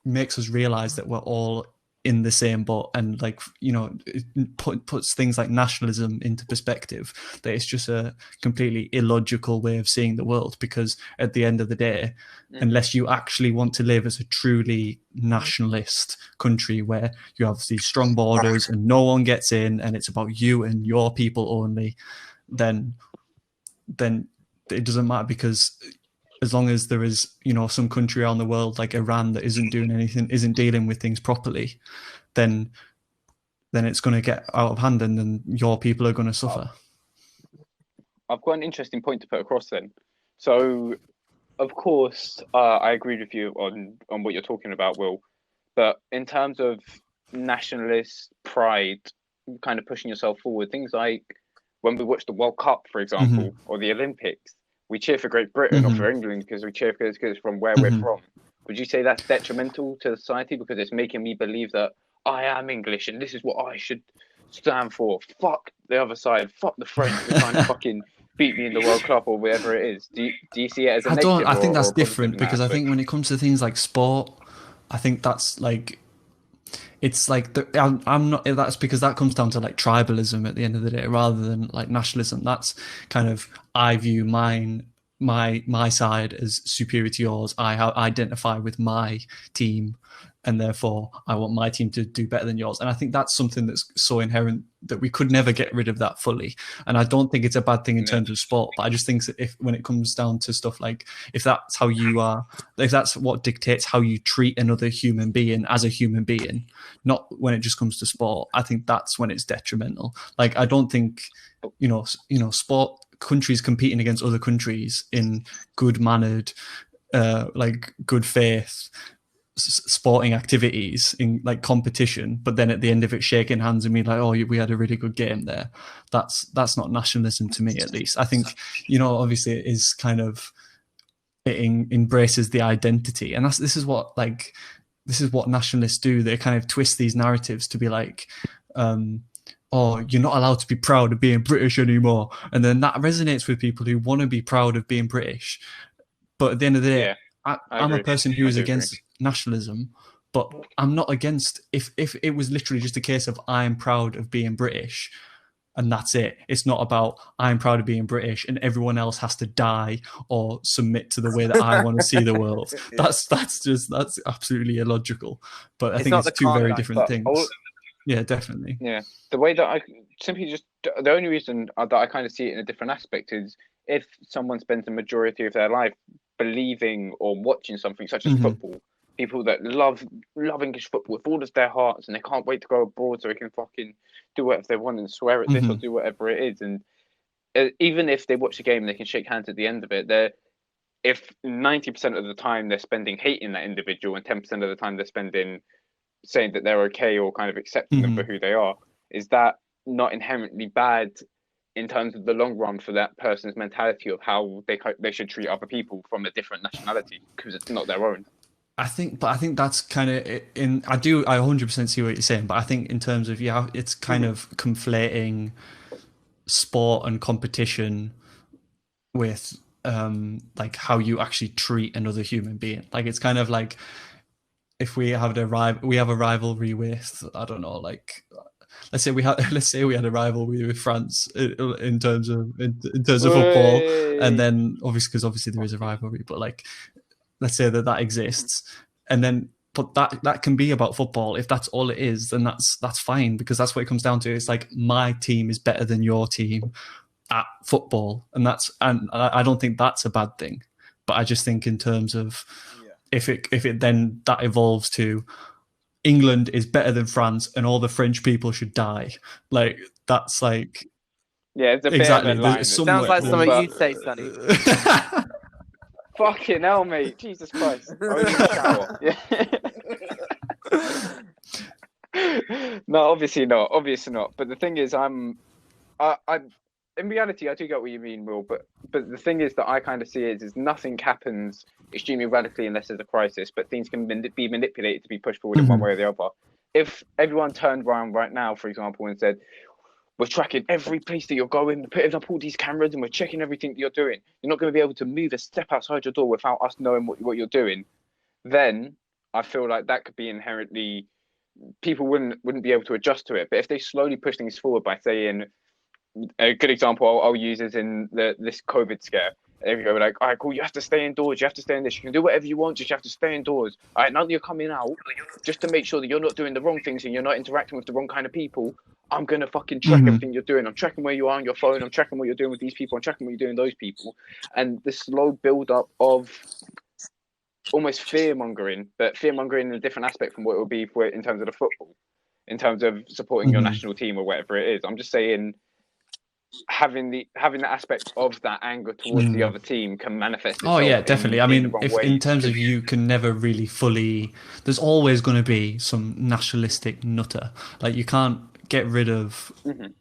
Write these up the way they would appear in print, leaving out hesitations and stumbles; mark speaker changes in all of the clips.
Speaker 1: makes us realize that we're all in the same boat, and like, you know, it puts things like nationalism into perspective, that it's just a completely illogical way of seeing the world. Because at the end of the day, unless you actually want to live as a truly nationalist country where you have these strong borders and no one gets in and it's about you and your people only, then it doesn't matter. Because as long as there is, you know, some country around the world like Iran that isn't doing anything, isn't dealing with things properly, then it's going to get out of hand, and then your people are going to suffer.
Speaker 2: I've got an interesting point to put across then. So, of course, I agree with you on what you're talking about, Will. But in terms of nationalist pride, kind of pushing yourself forward, things like when we watch the World Cup, for example, or the Olympics, we cheer for Great Britain or for England because we cheer because it's from where we're from. Would you say that's detrimental to society because it's making me believe that I am English and this is what I should stand for? Fuck the other side. Fuck the French. They're trying to fucking beat me in the World Cup or whatever it is. Do you see it as a negative?
Speaker 1: I think that's different, because I think when it comes to things like sport, I think that's like, it's like I'm not. That's because that comes down to like tribalism at the end of the day, rather than like nationalism. That's kind of, I view my side as superior to yours. I identify with my team, and therefore I want my team to do better than yours. And I think that's something that's so inherent that we could never get rid of that fully. And I don't think it's a bad thing in terms of sport, but I just think that when it comes down to stuff like, if that's how you are, if that's what dictates how you treat another human being as a human being, not when it just comes to sport, I think that's when it's detrimental. Like, I don't think, you know, sport, countries competing against other countries in good mannered, like good faith sporting activities in like competition, but then at the end of it shaking hands and being like, oh, we had a really good game there. That's not nationalism to me, at least. I think, you know, obviously it is kind of, it embraces the identity, and this is what nationalists do. They kind of twist these narratives to be like, oh, you're not allowed to be proud of being British anymore. And then that resonates with people who want to be proud of being British. But at the end of the day, I'm a person who is against nationalism, but I'm not against, if it was literally just a case of I'm proud of being British and that's it. It's not about I'm proud of being British and everyone else has to die or submit to the way that I want to see the world. That's absolutely illogical. But I think it's two very different things. Yeah, definitely.
Speaker 2: Yeah, the way that I simply just, the only reason that I kind of see it in a different aspect is if someone spends the majority of their life believing or watching something such as football, people that love English football with all of their hearts, and they can't wait to go abroad so they can fucking do whatever they want and swear at this or do whatever it is. And even if they watch the game and they can shake hands at the end of it, if 90% of the time they're spending hating that individual and 10% of the time they're spending saying that they're okay or kind of accepting them for who they are, is that not inherently bad in terms of the long run for that person's mentality of how they should treat other people from a different nationality because it's not their own?
Speaker 1: I think that's kind of I 100% see what you're saying, but I think in terms of, it's kind of conflating sport and competition with like how you actually treat another human being. Like, it's kind of like, if we have a rivalry with, I don't know, like, let's say we had a rivalry with France in terms of football, and then obviously there is a rivalry, but like, let's say that exists, and then, but that can be about football. If that's all it is, then that's fine, because that's what it comes down to. It's like, my team is better than your team at football, and I don't think that's a bad thing. But I just think in terms of, if it then that evolves to England is better than France and all the French people should die, like, that's like,
Speaker 2: it's a bit of a line.
Speaker 3: Sounds like something you'd say, Sonny.
Speaker 2: Fucking hell, mate! Jesus Christ! No, obviously not. But the thing is, in reality, I do get what you mean, Will. But the thing is that I kind of see it is nothing happens extremely radically unless there's a crisis. But things can be manipulated to be pushed forward in one way or the other. If everyone turned around right now, for example, and said, we're tracking every place that you're going, putting up all these cameras, and we're checking everything that you're doing, you're not going to be able to move a step outside your door without us knowing what you're doing, then I feel like that could be inherently, people wouldn't be able to adjust to it. But if they slowly push things forward by saying, a good example I'll use is in this COVID scare. They go like, all right, cool, you have to stay indoors, you have to stay in this, you can do whatever you want, just you have to stay indoors. All right, now that you're coming out, just to make sure that you're not doing the wrong things and you're not interacting with the wrong kind of people, I'm gonna fucking track everything you're doing. I'm tracking where you are on your phone, I'm tracking what you're doing with these people, I'm tracking what you're doing with those people. And the slow build up of almost fear mongering, but fear mongering in a different aspect from what it would be for in terms of the football, in terms of supporting your national team or whatever it is. I'm just saying, having the aspect of that anger towards the other team can manifest itself.
Speaker 1: Oh yeah, definitely. I mean, if in terms of, you can never really fully, there's always going to be some nationalistic nutter. Like, you can't get rid of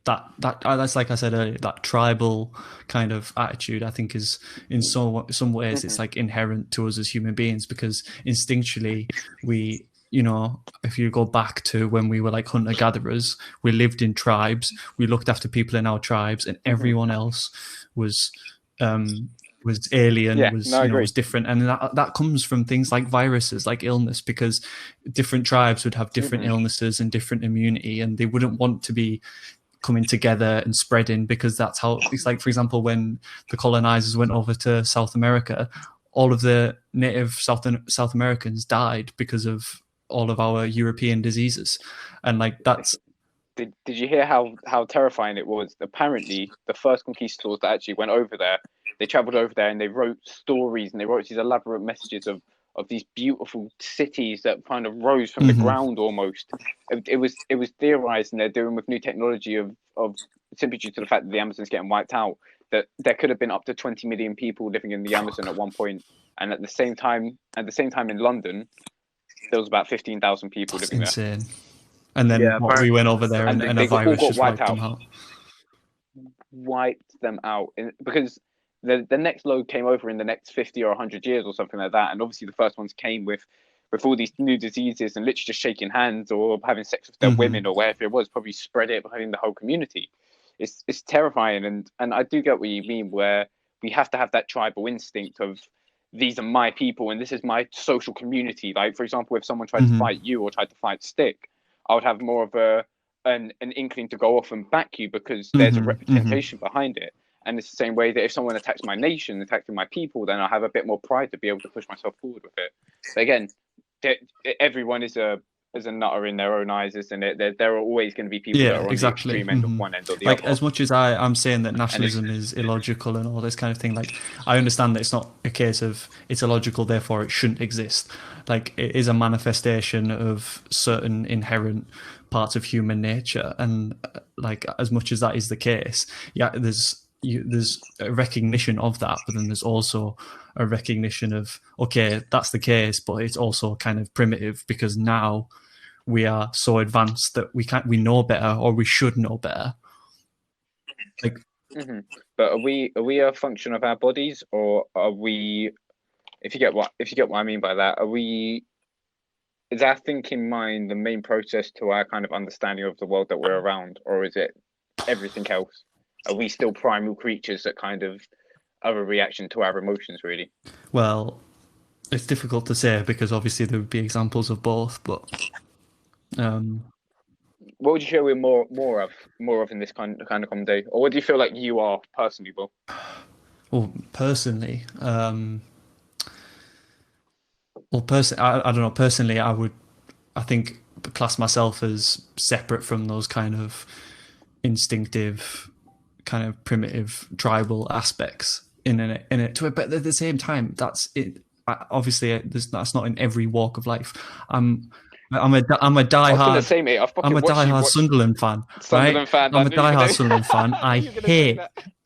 Speaker 1: that's like I said earlier, that tribal kind of attitude. I think is in some ways it's like inherent to us as human beings, because instinctually we, you know, if you go back to when we were like hunter-gatherers, we lived in tribes, we looked after people in our tribes, and everyone else was alien, was different. And that comes from things like viruses, like illness, because different tribes would have different illnesses and different immunity, and they wouldn't want to be coming together and spreading, because that's how it's like. For example, when the colonizers went over to South America, all of the native South Americans died because of all of our European diseases. And like, that's
Speaker 2: did you hear how terrifying it was? Apparently the first conquistadors that actually went over there, they traveled over there and they wrote stories and they wrote these elaborate messages of these beautiful cities that kind of rose from the ground almost. It was theorized, and they're doing with new technology of simply due to the fact that the Amazon's getting wiped out, that there could have been up to 20 million people living in the Amazon at one point. And at the same time in London, there was about 15,000 people living there.
Speaker 1: Insane. And then we went over there and a virus just wiped them out.
Speaker 2: Wiped them out. Because the next load came over in the next 50 or 100 years or something like that. And obviously the first ones came with all these new diseases, and literally just shaking hands or having sex with their women or whatever it was, probably spread it behind the whole community. It's terrifying. And I do get what you mean, where we have to have that tribal instinct of, these are my people and this is my social community. Like, for example, if someone tried to fight you or tried to fight Stick, I would have more of an inkling to go off and back you, because there's a representation behind it. And it's the same way that if someone attacks my nation, attacking my people, then I have a bit more pride to be able to push myself forward with it. But again, everyone is a nutter in their own eyes, isn't it? There are always going to be people that are on the extreme end of one end or the other.
Speaker 1: Like, as much as I'm saying that nationalism is illogical and all this kind of thing, like, I understand that it's not a case of it's illogical, therefore it shouldn't exist. Like, it is a manifestation of certain inherent parts of human nature, and like, as much as that is the case, there's a recognition of that, but then there's also a recognition of, okay, that's the case, but it's also kind of primitive, because now we are so advanced that we know better, or we should know better. Like,
Speaker 2: but are we a function of our bodies, or are we? If you get what I mean by that, is our thinking mind the main process to our kind of understanding of the world that we're around, or is it everything else? Are we still primal creatures that kind of are a reaction to our emotions, really?
Speaker 1: Well, it's difficult to say, because obviously there would be examples of both, but
Speaker 2: what would you feel we're more of in this kind of common day, or what do you feel like you are personally, Will?
Speaker 1: Well, personally, I don't know. Personally, I think class myself as separate from those kind of instinctive, kind of primitive tribal aspects in it to it. But at the same time, that's it. Obviously, that's not in every walk of life. I'm a diehard Sunderland fan. I'm a diehard Sunderland fan. I hate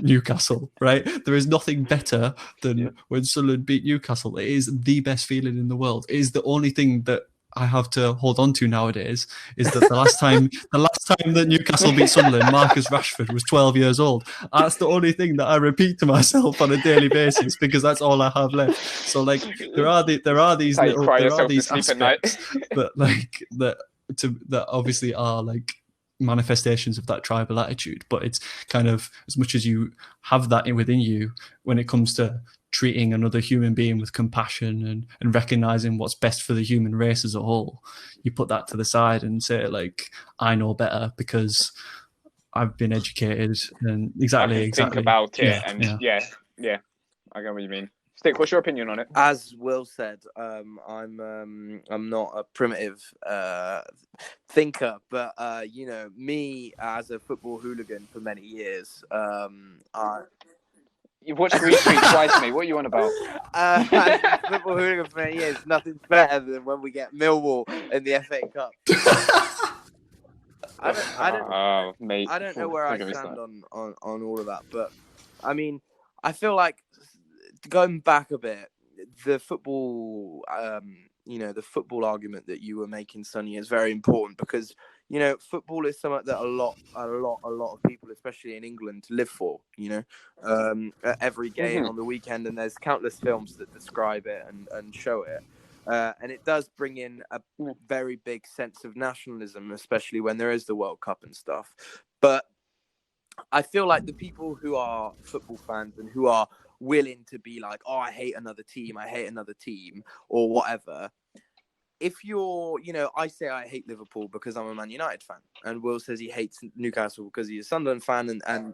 Speaker 1: Newcastle. Right? There is nothing better than when Sunderland beat Newcastle. It is the best feeling in the world. It is the only thing that I have to hold on to nowadays, is that the last time that Newcastle beat Sunderland, Marcus Rashford was 12 years old. That's the only thing that I repeat to myself on a daily basis, because that's all I have left. So like, there are these aspects that obviously are like manifestations of that tribal attitude, but it's kind of, as much as you have that within you, when it comes to treating another human being with compassion and recognizing what's best for the human race as a whole, you put that to the side and say, like, I know better because I've been educated, and exactly.
Speaker 2: Think about it,
Speaker 1: yeah,
Speaker 2: and yeah, I get what you mean. Stick, what's your opinion on it?
Speaker 3: As Will said, I'm not a primitive thinker, but you know, me as a football hooligan for many years,
Speaker 2: You've watched Green Street twice, mate. What are you on about?
Speaker 3: as a football hooligan for many years, nothing's better than when we get Millwall in the FA Cup. I don't know where I stand on all of that, but I mean, I feel like going back a bit, the football, the football argument that you were making, Sonny, is very important because, you know, football is something that a lot of people, especially in England, live for, you know, every game on the weekend, and there's countless films that describe it and show it. And it does bring in a very big sense of nationalism, especially when there is the World Cup and stuff. But I feel like the people who are football fans and who are willing to be like, oh, I hate another team, or whatever. If you're, you know, I say I hate Liverpool because I'm a Man United fan, and Will says he hates Newcastle because he's a Sunderland fan, and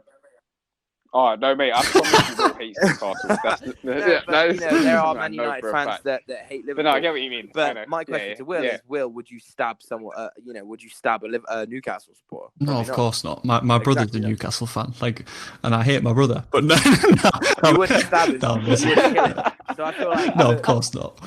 Speaker 2: oh no, mate! I promise you will hate Newcastle.
Speaker 3: There are Man United fans that hate Liverpool.
Speaker 2: But no, I get what you mean.
Speaker 3: But my question to Will is: Will, would you stab someone? Would you stab a Newcastle supporter?
Speaker 1: No, of course not. My brother's a Newcastle fan, and I hate my brother. But no,
Speaker 3: you wouldn't stab him. You would kill him. So I feel like
Speaker 1: no, of course not.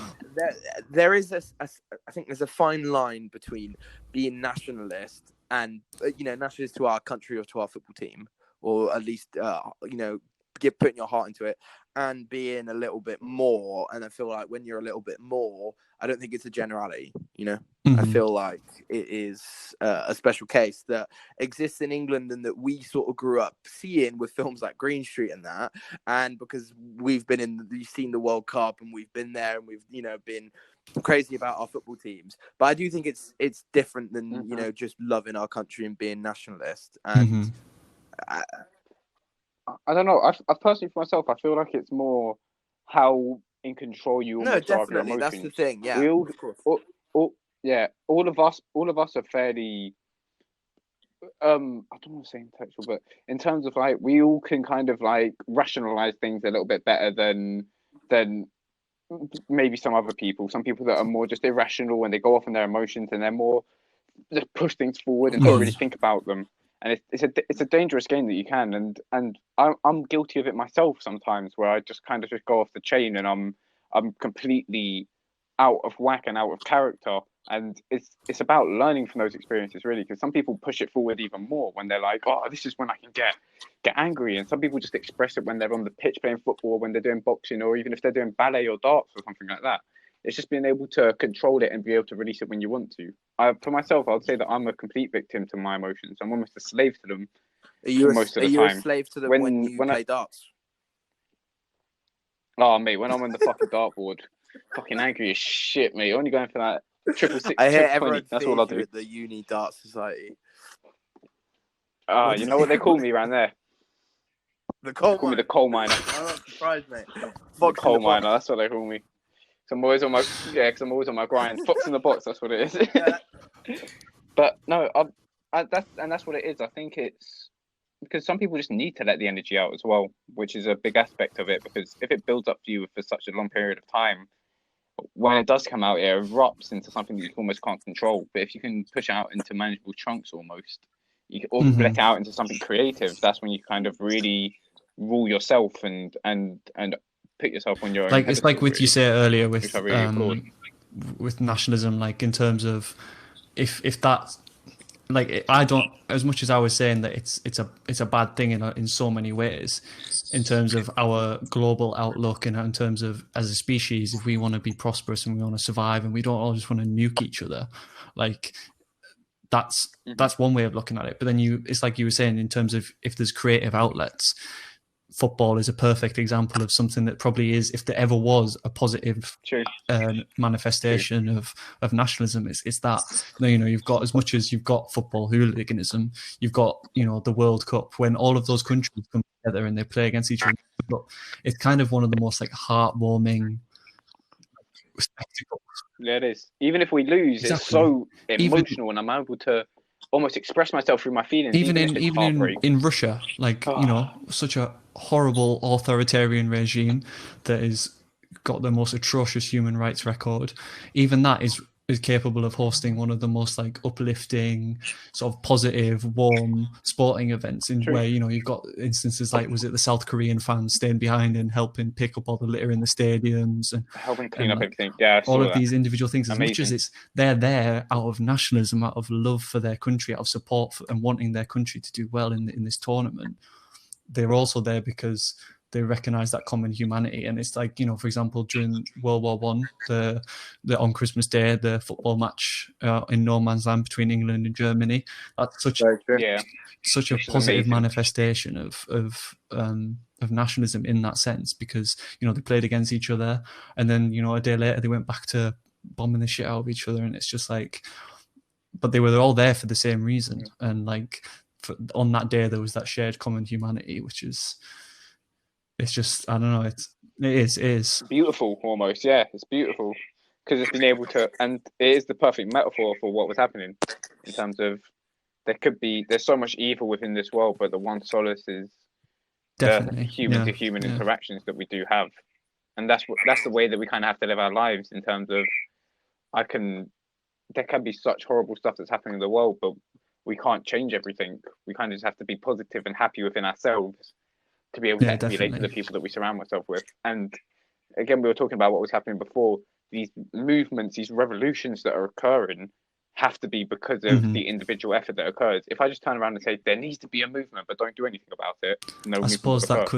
Speaker 3: There is I think there's a fine line between being nationalist and nationalist to our country or to our football team, or at least putting your heart into it, and being a little bit more. And I feel like when you're a little bit more, I don't think it's a generality, you know. I feel like it is a special case that exists in England and that we sort of grew up seeing with films like Green Street and that. And because we've seen the World Cup and we've been there and we've, been crazy about our football teams. But I do think it's different than, just loving our country and being nationalist. And
Speaker 2: I don't know. I personally, for myself, I feel like it's more how in control you almost are of your emotions.
Speaker 3: That's the thing. Yeah,
Speaker 2: we all, all of us are fairly. I don't want to say intellectual, but in terms of like, we all can kind of like rationalize things a little bit better than maybe some other people. Some people that are more just irrational when they go off on their emotions and they're more just push things forward and don't really think about them. And it's a dangerous game that you can, and I'm guilty of it myself sometimes, where I just kind of just go off the chain and I'm completely out of whack and out of character. And it's about learning from those experiences, really, because some people push it forward even more when they're like, oh, this is when I can get angry, and some people just express it when they're on the pitch playing football, or when they're doing boxing, or even if they're doing ballet or darts or something like that. It's just being able to control it and be able to release it when you want to. For myself, I would say that I'm a complete victim to my emotions. I'm almost a slave to them most of the time.
Speaker 3: Are you a slave to them when you play darts?
Speaker 2: Oh, mate, when I'm on the fucking dartboard, fucking angry as shit, mate. Only going for that 666.
Speaker 3: I hear everyone that's all I do. At the uni dart society.
Speaker 2: You know what they call me around there?
Speaker 3: The coal
Speaker 2: miner. The coal miner.
Speaker 3: I'm not surprised, mate.
Speaker 2: The coal miner. That's what they call me. I'm always on my grind. Fox in the box. That's what it is. But no, that's what it is. I think it's because some people just need to let the energy out as well, which is a big aspect of it. Because if it builds up for you for such a long period of time, when it does come out, it erupts into something that you almost can't control. But if you can push it out into manageable chunks, almost, or let it out into something creative, that's when you kind of really rule yourself and put yourself on your own.
Speaker 1: Like it's like with
Speaker 2: really,
Speaker 1: you say earlier with
Speaker 2: really
Speaker 1: with nationalism, like in terms of if that, like, I don't, as much as I was saying that it's a bad thing in so many ways, in terms of our global outlook and in terms of as a species, if we want to be prosperous and we want to survive and we don't all just want to nuke each other, like that's one way of looking at it. But then it's like you were saying in terms of if there's creative outlets, football is a perfect example of something that probably is, if there ever was a positive manifestation of nationalism, it's that. You know, you've got, as much as you've got football hooliganism, you've got, you know, the World Cup, when all of those countries come together and they play against each other. But it's kind of one of the most like heartwarming spectacles.
Speaker 2: Yeah, it is. Even if we lose, it's so emotional, and I'm able to almost express myself through my feelings.
Speaker 1: Even in Russia, like, you know, such a horrible authoritarian regime that has got the most atrocious human rights record. Even that is capable of hosting one of the most like uplifting, sort of positive, warm sporting events, where, you know, you've got instances like, was it the South Korean fans staying behind and helping pick up all the litter in the stadiums and
Speaker 2: helping clean up everything. Yeah,
Speaker 1: all of these individual things. As much as they're there out of nationalism, out of love for their country, out of support for, and wanting their country to do well in this tournament, they're also there because they recognize that common humanity. And it's like, you know, for example, during World War One, the on Christmas Day, the football match in no man's land between England and Germany, that's such a positive manifestation of nationalism in that sense, because, you know, they played against each other, and then, you know, a day later they went back to bombing the shit out of each other, and it's just like, but they were all there for the same reason, and like on that day there was that shared common humanity, which is, it's just, I don't know, it is
Speaker 2: beautiful almost. Yeah, it's beautiful because it's been able to, and it is the perfect metaphor for what was happening in terms of there's so much evil within this world, but the one solace is
Speaker 1: definitely
Speaker 2: the human to human interactions that we do have, and that's the way that we kind of have to live our lives, in terms of there can be such horrible stuff that's happening in the world, but we can't change everything. We kind of just have to be positive and happy within ourselves to be able to relate to the people that we surround ourselves with. And again, we were talking about what was happening before. These movements, these revolutions that are occurring, have to be because of the individual effort that occurs. If I just turn around and say there needs to be a movement but don't do anything about it, no,
Speaker 1: I suppose that could